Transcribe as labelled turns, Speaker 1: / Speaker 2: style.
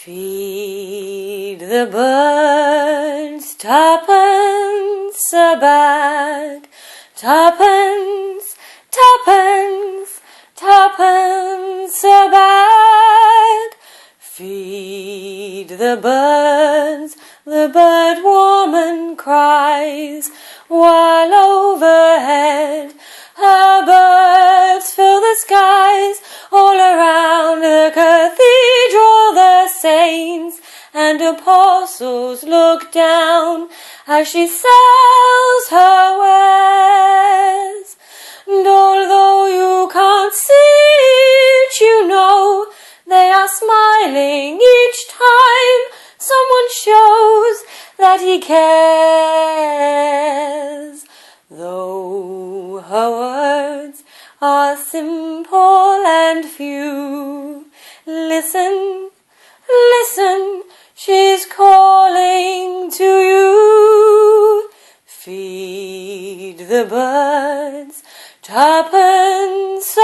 Speaker 1: Feed the birds, twopence a bag, twopence, twopence, twopence a bag. Feed the birds, the bird woman cries, while overhead her birds fill the skies. All around the cathedral the saints and apostles look down as she sells her wares. And although you can't see it, you know they are smiling each time someone shows that he cares. Though her words are simple and few, listen, listen, she's calling to you. Feed the birds, twopence